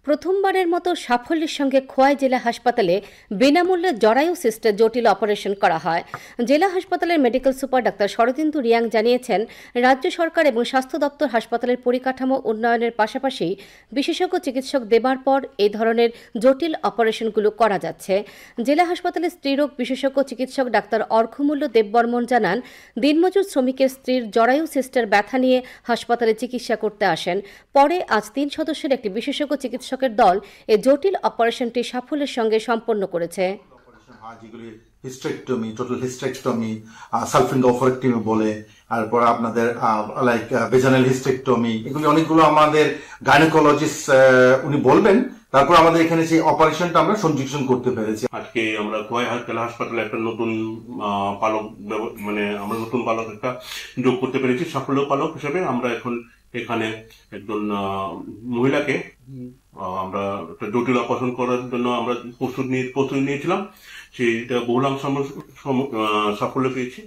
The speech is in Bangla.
প্রথমবারের মতো সাফল্যের সঙ্গে খোয়াই জেলা হাসপাতালে বিনামূল্যে জরায়ু সিস্টের জটিল অপারেশন করা হয়। জেলা হাসপাতালের medical super doctor Sharadindu Reang জানিয়েছেন, রাজ্য সরকার এবং স্বাস্থ্য দপ্তর হাসপাতালের পরিকাঠামো উন্নয়নের পাশাপাশি বিশেষজ্ঞ চিকিৎসক দেবার পর এই ধরনের জটিল অপারেশনগুলো করা যাচ্ছে। জেলা হাসপাতালের স্ত্রীরোগ বিশেষজ্ঞ চিকিৎসক ডাক্তার অর্ঘমূল্য দেববর্মন জানান, দিনমজুর শ্রমিকের স্ত্রীর জরায়ু সিস্টের ব্যথা নিয়ে হাসপাতালে চিকিৎসা করতে আসেন। পরে আজ 3 সদস্যের একটি বিশেষজ্ঞ চিকিৎসকের দল এই জটিল অপারেশনটি সাফল্যের সঙ্গে সম্পন্ন করেছে। হিস্টেক্টমি, টোটাল হিস্টেক্টমি, সালফিঙ্গোফরেক্টমি বলে, তারপর আপনাদের লাইক ভেজানাল হিস্টেক্টমি, এগুলি অনেকগুলো আমাদের গাইনোকোলজিস্ট উনি বলবেন। তারপর আমাদের এখানে সেই অপারেশনটা আমরা সংযোজন করতে পেরেছি। আজকে আমরা খোয়াই জেলা হাসপাতালে একটা নতুন পালক আমরা নতুন পালক একটা যোগ করতে পেরেছি। সাফল্য পালক হিসেবে আমরা এখন এখানে একজন মহিলাকে আমরা একটা জটিল অপারেশন করার জন্য আমরা প্রস্তুতি নিয়েছিলাম। সেইটা বহুলাংশ সাফল্য পেয়েছি।